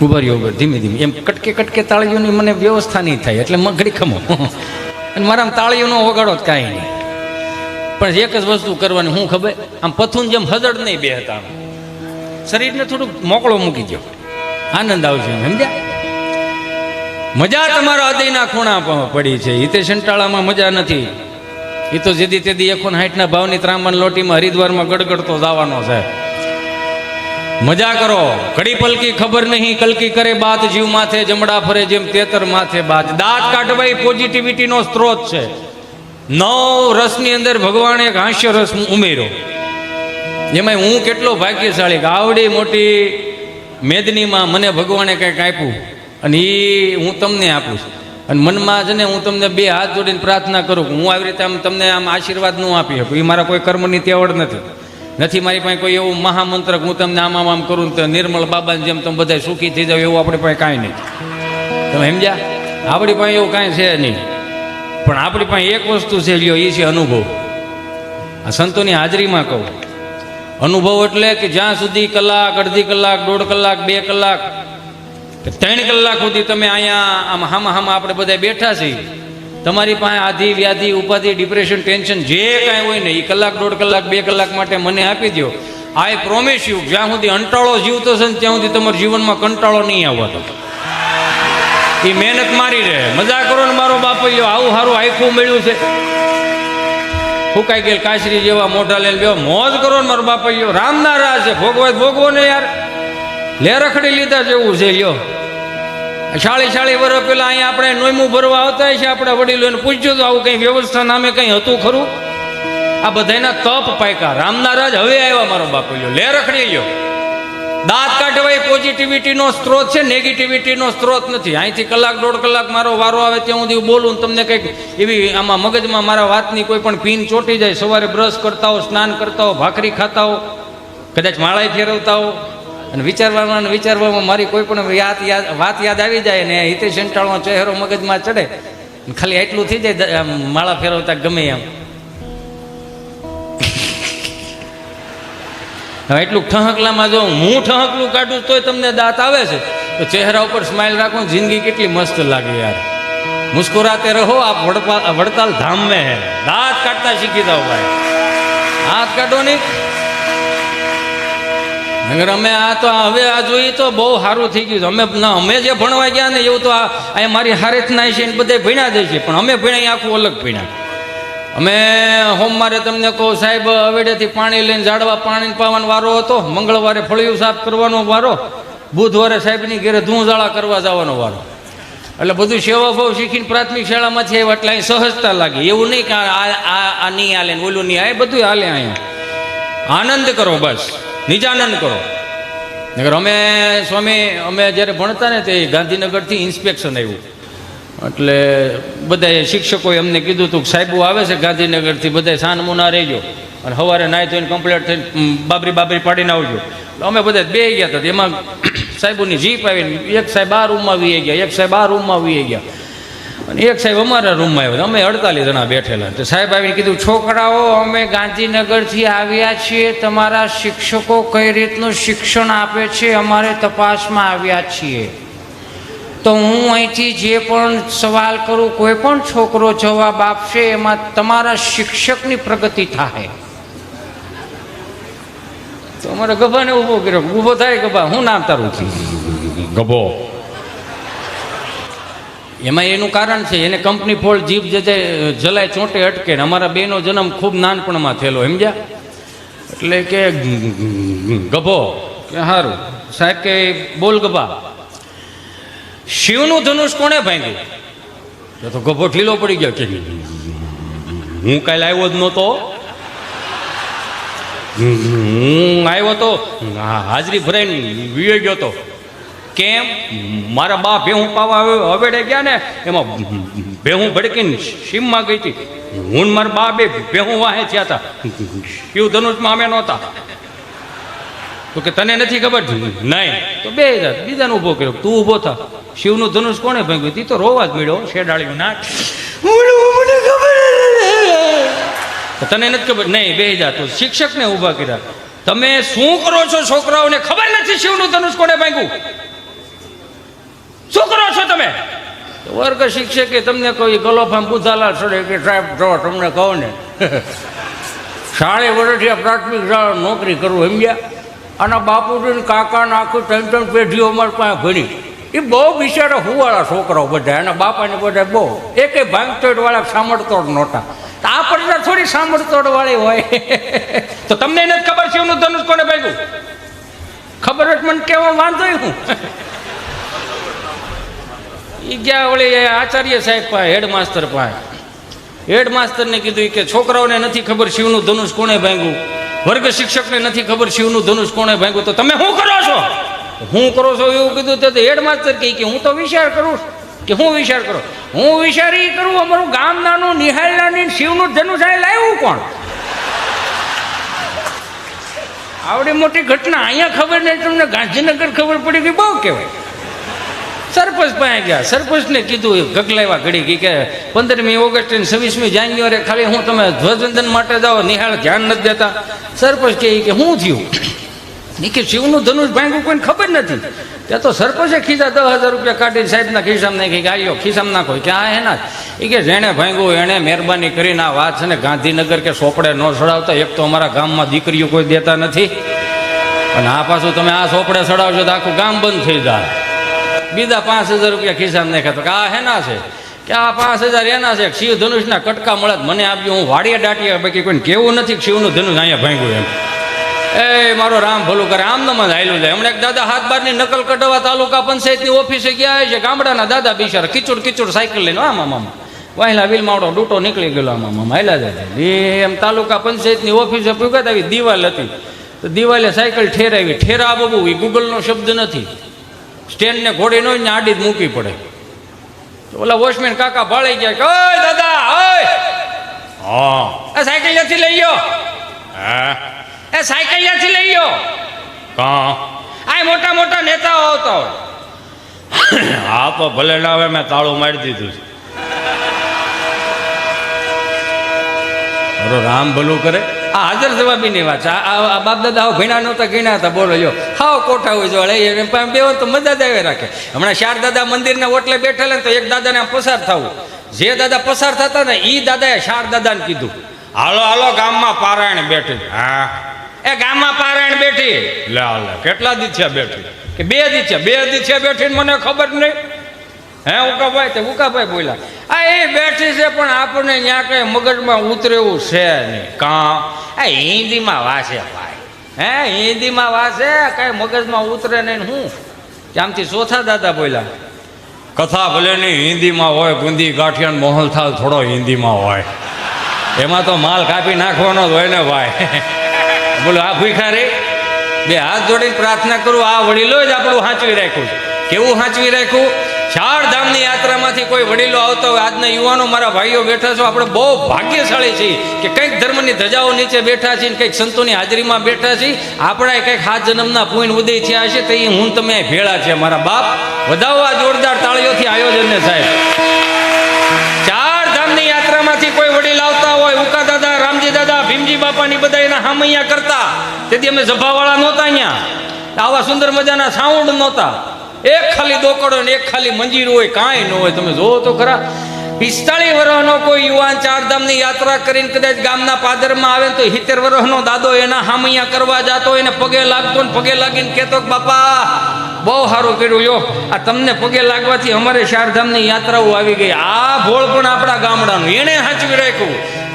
ઉભર્યો ઉભર ધીમે ધીમે એમ કટકે કટકે તાળીઓની મને વ્યવસ્થા નહીં થાય એટલે ઘડી ખમો અને મારા તાળીઓનો વગાડો જ કાંઈ નહીં. પણ એક જ વસ્તુ કરવાની, હું ખબર, આમ પથું જેમ હદડ નહીં બે હતા, શરીરને થોડુંક મોકળો મૂકી દો, આનંદ આવશે. સમજ્યા? મજા તમારા હૃદયના ખૂણા પડી છે. હિતે સંટાળામાં મજા નથી. એ તો જેદી તેદી 160 ભાવની ત્રાંબાની લોટીમાં હરિદ્વારમાં ગડગડતો જવાનો છે. મજા કરો. ઘડી પલકી ખબર નહીં કલકી કરે બાત, જીવ માથે જમડા ફરે જેમ તેતર માથે બાત. દાંત કાઢવા એ પોઝિટિવિટીનો સ્ત્રોત છે. 9 રસની અંદર ભગવાને એક હાસ્ય રસ ઉમેર્યો. એમાં હું કેટલો ભાગ્યશાળી કે આવડી મોટી મેદનીમાં મને ભગવાને કંઈક આપ્યું અને એ હું તમને આપું છું. અને મનમાં છે ને હું તમને 2 હાથ જોડીને પ્રાર્થના કરું કે હું આવી રીતે આમ તમને આમ આશીર્વાદ ન આપી શકું. એ મારા કોઈ કર્મની તેવડ નથી મારી પાસે કોઈ એવું મહામંત્ર હું તમને આમ કરું તો નિર્મળ બાબાની જેમ તમે બધા સુખી થઈ જાવ એવું આપણી પાસે કાંઈ નહીં. તમે સમજ્યા? આપણી પાસે એવું કાંઈ છે નહીં. પણ આપણી પાસે એક વસ્તુ છે, લ્યો, એ છે અનુભવ. આ સંતોની હાજરીમાં કહું, અનુભવ એટલે કે જ્યાં સુધી કલાક, અડધી કલાક, 1.5 કલાક, 2 કલાક, 3 કલાક સુધી તમે અહીંયા આમ હામાં આપણે બધા બેઠા છીએ, તમારી પાસે આધિ વ્યાધિ ઉપાધિ ડિપ્રેશન ટેન્શન જે કાંઈ હોય ને એ કલાક, 1.5 કલાક, 2 કલાક માટે મને આપી દો. આઈ પ્રોમિસ યુ, જ્યાં સુધી અંટાળો જીવતો છે ને ત્યાં સુધી તમારા જીવનમાં કંટાળો નહીં આવતો. એ મહેનત મારી રહે. મજા કરો ને મારો બાપૈયો, આવું સારું આખું મળ્યું છે. ફૂંકાઈ ગયેલ કાશરી જેવા મોઢા લઈને બેવો, મોજ કરો ને મારો બાપૈયો. રામના રાજ છે, ભોગવો ને યાર. લે રખડી લીધા જેવું છે. લ્યો, 40 વર્ષ પહેલા અહીંયા આપણે નોયમું ભરવા આવતા છે, આપણા વડીલોને પૂછ્યું તો આવું કંઈ વ્યવસ્થા નામે કંઈ હતું ખરું? આ બધાના તપ પાયકા. રામના રાજ હવે આવ્યા મારો બાપૈયો. લે રખડી ગયો. દાંત કાઢવા એ પોઝિટિવિટીનો સ્ત્રોત છે, નેગેટિવિટીનો સ્ત્રોત નથી. અહીંથી કલાક, 1.5 કલાક મારો વારો આવે ત્યાં સુધી બોલું તમને કંઈક એવી આમાં મગજમાં મારા વાતની કોઈ પણ પીન ચોંટી જાય. સવારે બ્રશ કરતા હો, સ્નાન કરતા હો, ભાખરી ખાતા હો, કદાચ માળાએ ફેરવતા હો અને વિચારવામાં મારી કોઈ પણ વાત યાદ આવી જાય ને હિતે સંટાળનો ચહેરો મગજમાં ચડે, ખાલી એટલું થઈ જાય માળા ફેરવતા ગમે એમ. હવે એટલું ઠહકલામાં જો હું ઠહકલું કાઢું તોય તમને દાંત આવે છે, તો ચહેરા ઉપર સ્માઇલ રાખો. જિંદગી કેટલી મસ્ત લાગે યાર. મુસ્કુરાતે રહો, આપ વડતાલ ધામ મેં હે. દાંત કાઢતા શીખી જાઓ ભાઈ. હાથ કાઢો નહીં. અમે આ તો હવે આ જોઈએ તો બહુ સારું થઈ ગયું. અમે જે ભણવા ગયા ને એવું તો અહીંયા મારી હારેથના છે ને બધે ભણ્યા જ છે, પણ અમે ભણ્યા આખું અલગ ભણ્યા. અમે સોમવારે તમને કહું સાહેબ હવેડેથી પાણી લઈને ઝાડવા પાણી પાવાનો વારો હતો, મંગળવારે ફળિયું સાફ કરવાનો વારો, બુધવારે સાહેબની ઘેરે ધૂંઝાળા કરવા જવાનો વારો. એટલે બધું સેવાભાવ શીખીને પ્રાથમિક શાળામાંથી આવ્યા એટલે અહીં સહજતા લાગી. એવું નહીં કે આ નહીં હાલે ને ઓલું નહીં, આ બધું હાલે. અહીંયા આનંદ કરો, બસ નિજાનંદ કરો. અમે જ્યારે ભણતા ને તે ગાંધીનગરથી ઇન્સ્પેક્શન આવ્યું, એટલે બધા શિક્ષકોએ અમને કીધું હતું કે સાહેબો આવે છે ગાંધીનગરથી, બધા સાનમુના રહેજો અને સવારે નાહી ધોઈને કમ્પ્લીટ થઈને બાબરી પાડીને આવજો. અમે બધા બે ગયા હતા. એમાં સાહેબોની જીપ આવીને એક સાહેબ આ રૂમમાં વી ગયા, એક સાહેબ આ રૂમમાં વી ગયા અને એક સાહેબ અમારા રૂમમાં આવ્યા. અમે 48 જણા બેઠેલા. તો સાહેબ આવીને કીધું, છોકરાઓ અમે ગાંધીનગરથી આવ્યા છીએ, તમારા શિક્ષકો કઈ રીતનું શિક્ષણ આપે છે અમારે તપાસમાં આવ્યા છીએ. તો હું અહીંથી જે પણ સવાલ કરું, કોઈ પણ છોકરો જવાબ આપશે એમાં તમારા શિક્ષકની પ્રગતિ થાય. તો અમારે ગભાને ઊભો કર્યો. ઊભો થાય ગભા, હું નામ તારું છે? ગભો. એમાં એનું કારણ છે, એને કંપની ફોલ્ડ જીભ જલાય ચોંટે અટકે. અમારા બેનો જન્મ ખૂબ નાનપણમાં થયેલો, સમજ્યા? એટલે કે ગભો કે સારું સાહેબ કે બોલ ગભા, શિવનું ધનુષ કોણે ભાંગ્યું? તો ગભો ઢીલો પડી ગયો કે હું કાલે આવ્યો જ નહોતો, હું આવ્યો તો હાજરી ભરાઈને વીએ ગયો તો. કેમ? મારા બા ભેહું પાવા હવેડે ગયા ને, એમાં ભેહું ભડકીને સીમમાં ગઈ હતી. હું મારા બા બે ભેહું વાહે થયા હતા, શિવ ધનુષમાં અમે નહોતા. તો કે તને નથી ખબર? નહીં. તો બે બીજાને ઊભો કર્યો, તું ઊભો થા. શિવનું ધનુષ કોણે ભાંગ્યું? તી તો રોવા જ મળ્યો, શેડાળ્યું નાક. મને ખબર તને નથી ખબર? નહીં. બે જા. તો શિક્ષકને ઊભા કર્યા. તમે શું કરો છો? છોકરાઓને ખબર નથી શિવનું ધનુષ કોણે ભાંગ્યું? શું કરો છો તમે? વર્ગ શિક્ષકે તમને કહ્યું ગલોફામ બુધાલાલ સડે કે સાહેબ જો તમને કહું ને 60 વર્ષથી પ્રાથમિક શાળા નોકરી કરવું સમજ્યા, અને બાપુજી કાકા આખું 3 પેઢીઓ અમારી પાસે ભણી. એ બહુ બિચારા હુવાળા છોકરાઓ બધા, એના બાપાને બધા બહુ એકે ભાંગતોડ વાળા સાંભળતોડ નહોતા. આ પડતા થોડી સાંભળતોડ વાળી હોય. તો તમને એને જ ખબર છે એનું ધનુષ કોને ભાગ્યું? ખબર જ મને કેવા વાંધો હું. એ ગયા વળી આચાર્ય સાહેબ પાસે, હેડમાસ્ટર પાસે. હેડમાસ્ટરને કીધું કે છોકરાઓને નથી ખબર શિવનું ધનુષ કોણે ભાંગ્યું, વર્ગ શિક્ષકને નથી ખબર શિવનું ધનુષ કોણે ભાંગ્યું, તો તમે શું કરો છો? હું કરો છો એવું કીધું તો હેડમાસ્ટર કહે કે હું તો વિચાર કરું કે હું વિચાર કરું, હું વિચાર એ કરું અમારું ગામ નાનું નિહાળ નાની શિવનું ધનુષ આ લાવ્યું કોણ? આવડી મોટી ઘટના અહીંયા ખબર નહીં, તમને ગાંધીનગર ખબર પડી ગઈ, બહુ કહેવાય. સરપંચ પાસે ગયા, સરપંચને કીધું ગગલાવ્યા ઘડી કે 15મી ઓગસ્ટ અને 26મી જાન્યુઆરી ખાલી હું તમે ધ્વજવંદન માટે જાઓ, નિહાળ ધ્યાન નથી દેતા. સરપંચ કહે કે શું થયું? એ કે શિવનું ધનુષ ભાંગ્યું કોઈને ખબર નથી. ત્યાં તો સરપંચે ખીસા 10,000 રૂપિયા કાઢીને સાહેબના ખિસ્સામાં નાખી કે આવ્યો ખિસ્સામાં નાખો કે આ એના એ કે જેણે ભાંગ્યું એણે મહેરબાની કરીને આ વાત છે ને ગાંધીનગર કે સોપડે ન ચડાવતા. એક તો અમારા ગામમાં દીકરીઓ કોઈ દેતા નથી, અને આ પાછું તમે આ સોપડે ચડાવશો તો આખું ગામ બંધ થઈ જાય. બીજા 5,000 રૂપિયા ખિસ્સામાં નાખ્યા. તો કે આ હેના છે? કે આ 5,000 એના છે, શિવ ધનુષના કટકા મળે મને આપ્યું, હું વાડીએ દાટીએ, બાકી કોઈને કેવું નથી કે શિવનું ધનુષ અહીંયા ભાંગ્યું એમ. એ મારો રામ ભલું કરે, આમ નમ હાયલું જાય. હમણાં એક દાદા 7-12ની નકલ કઢાવવા તાલુકા પંચાયતની ઓફિસે ગયા છે. ગામડાના દાદા બિચારા કિચોડ સાયકલ લઈને આમાં વાહિલા વિલમાવડો ડૂટો નીકળી ગયેલો આમાં હાયલા જાય. એમ તાલુકા પંચાયતની ઓફિસે પૂગત આવી દિવાલ હતી, તો દિવાલે સાયકલ ઠેરાવી. ઠેરા બબુ એ ગૂગલનો શબ્દ નથી, સ્ટેન્ડને ઘોડી નો આડી જ મૂકવી પડે. તો ઓલા વોચમેન કાકા ભાળી ગયા કે ઓય દાદા ઓય, હા આ સાયકલ નથી લઈ ગયો, હા એ સાયકલ ત્યાંથી લઈ ગયો કા આ મોટા મોટા નેતાઓ આવતા હોય. હા તો ભલે ના આવે, મેં તાળું મારી દીધું છે. રામ ભલું કરે. આ હાજર જવાબીની વાત છે. આ બાપ દાદા ભીણા નહોતા ગીણા હતા, બોલો લ્યો હાવ કોઠા હોય જો બે તો મજા જ આવે રાખે. હમણાં 4 દાદા મંદિરના ઓટલે બેઠેલા ને તો એક દાદાને આમ પસાર થવું, જે દાદા પસાર થતા ને એ દાદાએ 4 દાદાને કીધું હાલો હાલો ગામમાં પારાયણ બેઠી. હા એ ગામમાં પારાયણ બેઠી. લે કેટલા દી છે બેઠી? કે 2 દી છે. 2 દી છે બેઠી ને મને ખબર નહીં. હે ઉકાભાઈ? તે ઉકાભાઈ બોલ્યા આ એ બેઠી છે પણ આપણને ત્યાં કઈ મગજમાં ઉતરે એવું છે નહીં. કાં આ હિન્દીમાં વાસે ભાઈ, હે હિન્દીમાં વાસે, કઈ મગજમાં ઉતરે નહીં. હું ત્યાંથી ચોથા દાદા બોલ્યા કથા ભલે નહીં હિન્દીમાં હોય, ગુંદી ગાંઠિયા મોહલ થાળ થોડો હિન્દીમાં હોય, એમાં તો માલ કાપી નાખવાનો જ હોય ને ભાઈ. બોલો આ ભૂખા રે. 2 હાથ જોડીને પ્રાર્થના કરું, આ વડીલો જ આપણું સાચવી રાખ્યું છે. કેવું સાચવી રાખ્યું? 4 ધામની યાત્રામાંથી કોઈ વડીલો આવતા હોય. આજના યુવાનો મારા ભાઈઓ બેઠા છો, આપણે બહુ ભાગ્યશાળી છીએ કે કંઈક ધર્મની ધજાઓ નીચે બેઠા છીએ, કંઈક સંતોની હાજરીમાં બેઠા છીએ. આપણા કંઈક 7 જન્મના પુણ્ય ઉદય થયા છે, તો એ હું તમે ભેળા છે. મારા બાપ વધાવવા જોરદાર તાળીઓથી આયોજનને સાહેબ. 4 ધામની યાત્રામાંથી કોઈ વડીલ આવતા હોય, ઉકા દાદા, રામજી દાદા, ભીમજી બાપાની બધા એના હામૈયા કરતા. તેથી અમે સભાવાળા નહોતા, અહીંયા આવા સુંદર મજાના સાઉન્ડ નહોતા. એક ખાલી દોકડો ને એક ખાલી મંજીર હોય, કાંઈ ન હોય. તમે જોવો તો ખરા 45 વર્ષનો કોઈ યુવાન 4 ધામની યાત્રા કરીને કદાચ ગામના પાદરમાં આવે તો 70 વર્ષનો દાદો એના હામૈયા કરવા જતો હોય ને પગે લાગતો ને પગે લાગીને કહેતો કે બાપા બહુ સારું કર્યું, યો આ તમને પગે લાગવાથી અમારે 4 ધામની યાત્રાઓ આવી ગઈ. આ ભોળ પણ આપણા ગામડાનું એને સાચવી રાખ્યું.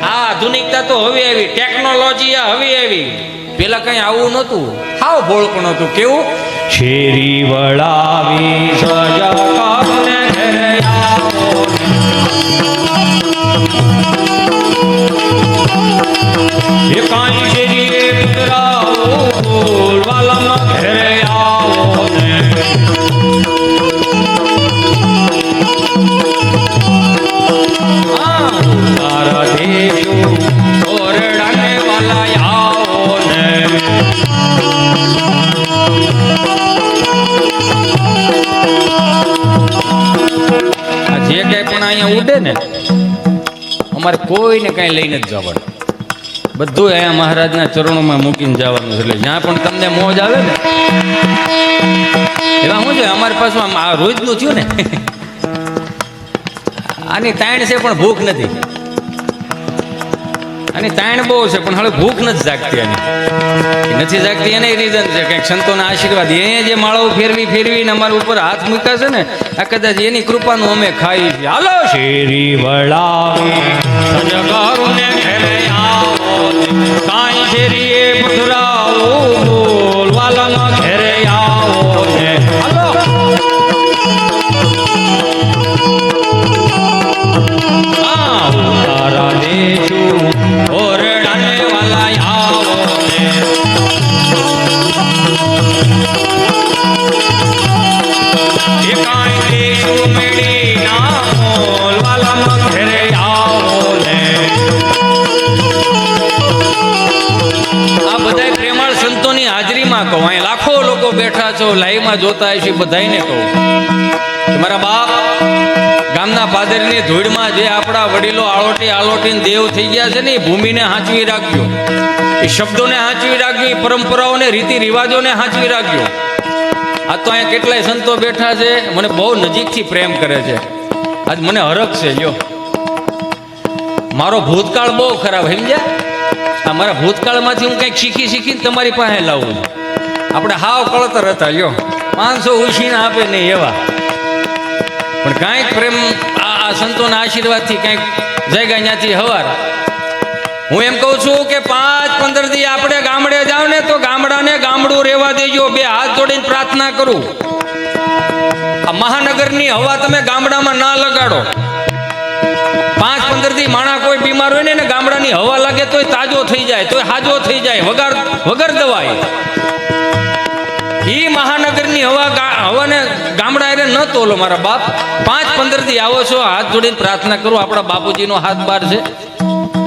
આ આધુનિકતા તો હવે આવી, ટેકનોલોજી હવે આવી. પેલા કઈ આવું નહોતું, હાવ ભોળ પણ હતું. કેવું? શેરી વળાવી સજકાને ઘરે આવો, એ કાઈ શેરીએ પુતરાઓ બોલવાલામાં ઘરે આવો ને. તારા દેશો ઓરડાને વાલા આવો ને. જે કઈ પણ અહીંયા ઉડે ને અમારે કોઈને કઈ લઈને જ જવાનું, બધું અહીંયા મહારાજના ચરણોમાં મૂકીને જવાનું છે. એટલે જ્યાં પણ તમને મોજ આવે ને એમાં શું છે, અમારી પાસે પાછું આમ આ રોજનું થયું ને આની તાણ છે પણ ભૂખ નથી, આની તાણ બહુ છે પણ હવે ભૂખ નથી જાગતી. આની નથી જાગતી એને રીઝન છે કંઈક સંતોના આશીર્વાદ. એ જે માળાઓ ફેરવીને અમારા ઉપર હાથ મૂક્યા છે ને, આ કદાચ એની કૃપાનું અમે ખાઈ છીએ. હાલો શેરી વળાવી સજગારુને ઘરે આવો, કાંઈ શેરી એ પધરાવો, બોલવાલામાં ઘરે આવો ને. હાલો તારા દેશું ઓરડાને વાલા આવો ને. એ કાંઈ દેશું મેળી ના બોલવાલામાં ઘરે આવો ને. આ બધાય પ્રેમાળ સંતોની હાજરીમાં કહું, અહીં લાખો લોકો બેઠા છો, લાઈવમાં જોતા હશે, બધાયને કહું કે મારા બાપ ગામના પાદરની ધૂળમાં જે આપણા વડીલો આળોટીને દેવ થઈ ગયા છે ને, એ ભૂમિને હાંચવી રાખજો, એ શબ્દોને હાંચવી રાખજો, એ પરંપરાઓને રીતિ રિવાજોને હાંચવી રાખજો. આ તો અહીંયા કેટલાય સંતો બેઠા છે, મને બહુ નજીકથી પ્રેમ કરે છે. આજ મને હરખ છે. જો મારો ભૂતકાળ બહુ ખરાબ સમજ્યા, આ મારા ભૂતકાળમાંથી હું કંઈક શીખીને તમારી પાસે લાવું છું. આપણે હાવ કળતર હતા, લ્યો 500 ઉછીને આપે નહીં એવા, પણ કાંઈક પ્રેમ આ સંતોના આશીર્વાદથી કાંઈક જાગ્યા ત્યાંથી હવાર. હું એમ કહું છું કે 5-15 દી આપણે ગામડે જાવ ને તો ગામડાને ગામડું રહેવા દેજો. 2 હાથ જોડીને પ્રાર્થના કરું, આ મહાનગરની હવા તમે ગામડામાં ના લગાડો. 5-15 દી માણા કોઈ બીમાર હોય ને ગામડાની હવા લાગે તોય તાજો થઈ જાય, તોય હાજો થઈ જાય વગર દવાઈ. ઈ મહાનગરની હવાને ગામડા એને ન તોલો મારા બાપ. 5-15 દી આવો છો, હાથ જોડીને પ્રાર્થના કરો. આપણા બાપુજીનો હાથ બાર છે,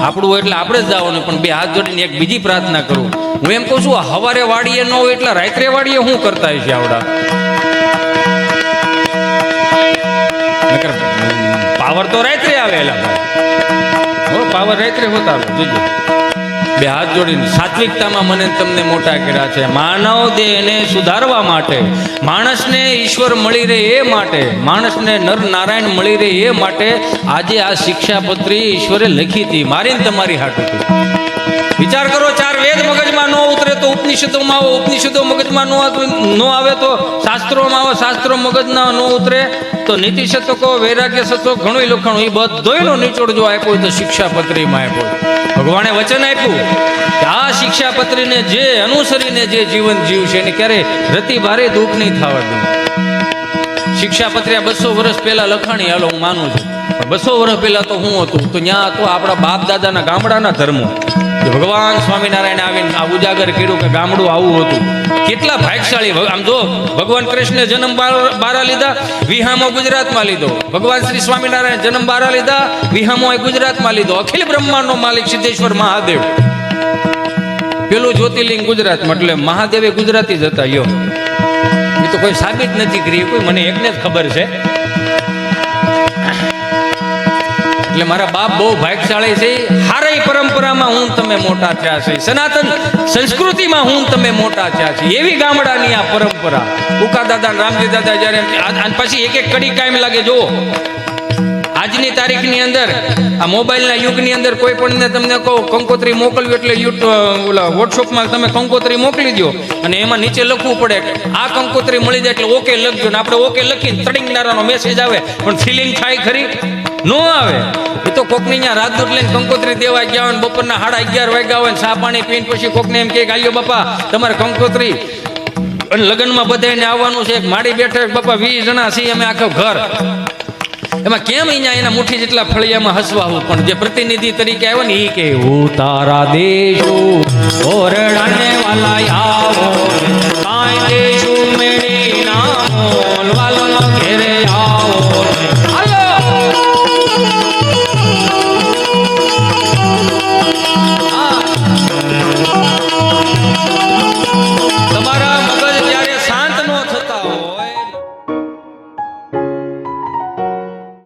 આપણું હોય એટલે આપણે જ જવાનું, પણ 2 હાથ જોડીને એક બીજી પ્રાર્થના કરું. હું એમ કહું છું, હવારે વાડીએ ન હોય એટલે રાત્રે વાડીએ શું કરતા હોય છે આવડા? પાવર તો રાત્રે આવેલા ભાઈ, પાવર રાત્રે હોતા જોજો. 2 હાથ જોડીને સાત્વિકતામાં મને તમને મોટા કર્યા છે. માનવ દેહને સુધારવા માટે, માણસને ઈશ્વર મળી રહે એ માટે, માણસને નર નારાયણ મળી રહે એ માટે આજે આ શિક્ષાપત્રી ઈશ્વરે લખી હતી, મારીને તમારી હાટું હતી. વિચાર કરો, 4 વેદ મગજમાં ન ઉતરે તો ઉપનિષદોમાં આવો, ઉપનિષદો મગજમાં ન આવે તો શાસ્ત્રોમાં આવો, શાસ્ત્રો મગજના ન ઉતરે તો નીતિ શતકો, વૈરાગ્ય શતકો ઘણું લખાણું, એ બધોયનો નિચોડ જો આપ્યો તો શિક્ષાપત્રીમાં આપ્યો. ભગવાને વચન આપ્યું કે આ શિક્ષાપત્રીને જે અનુસરીને જે જીવન જીવશે એને ક્યારે રતિ ભારે દુઃખ નહીં થવા દે. શિક્ષાપત્રી 200 વર્ષ પહેલા લખાણી, હાલો હું માનું છું, 200 વર્ષ પહેલા તો હું હતું તો ત્યાં હતો આપણા બાપ દાદાના ગામડાના ધર્મો. ભગવાન સ્વામિનારાયણ આવીને આ ઉજાગર કર્યું કે ગામડું આવું હતું. કેટલા ભાગશાળી! આમ જો, ભગવાન કૃષ્ણે જન્મ બારા લીધા, વિહામો ગુજરાતમાં લીધો. ભગવાન શ્રી સ્વામિનારાયણ જન્મ બારા લીધા, વિહામો ગુજરાતમાં લીધો. અખિલ બ્રહ્માંડનો માલિક સિદ્ધેશ્વર મહાદેવ, પેલું જ્યોતિર્લિંગ ગુજરાતમાં, એટલે મહાદેવ ગુજરાતી જ હતા. યો એ તો કોઈ સાબિત નથી કરી, કોઈ મને એકને જ ખબર છે. એટલે મારા બાપ બહુ ભાગશાળી છે. હારી પરંપરામાં હું તમે મોટા થયા છે, સનાતન સંસ્કૃતિમાં હું તમે મોટા થયા છે. એવી ગામડાની આ પરંપરા. ઉકા દાદા, રામજી દાદા જ્યારે પછી એક કડી કાયમ લાગે. જુઓ, આજની તારીખની અંદર, આ મોબાઈલના યુગની અંદર કોઈ પણ તમને કહો કંકોત્રી મોકલવી એટલે ઓલા વોટ્સઅપમાં તમે કંકોત્રી મોકલી દો અને એમાં નીચે લખવું પડે આ કંકોત્રી મળી જાય એટલે ઓકે લખજો. ને આપણે ઓકે લખીને તડિંગનારાનો મેસેજ આવે, પણ ફિલિંગ થાય ખરી? ન આવે. એ તો કોકની ત્યાં રાજદૂત લઈને કંકોત્રી દેવા ગયા હોય, બપોરના 11:30 વાગ્યા હોય, ચા પાણી પીને પછી કોકને એમ કે આલ્યો બાપા તમારે કંકોત્રી, અને લગ્નમાં બધાને આવવાનું છે, માડી બેઠે બાપા 20 જણા છીએ અમે, આખો ઘર. એમાં કેમ અહીંયા એના મુઠ્ઠી જેટલા ફળિયામાં હસવાવું, પણ જે પ્રતિનિધિ તરીકે આવ્યો ને એ કે હું તારા દેશો ઓરડાને વાલા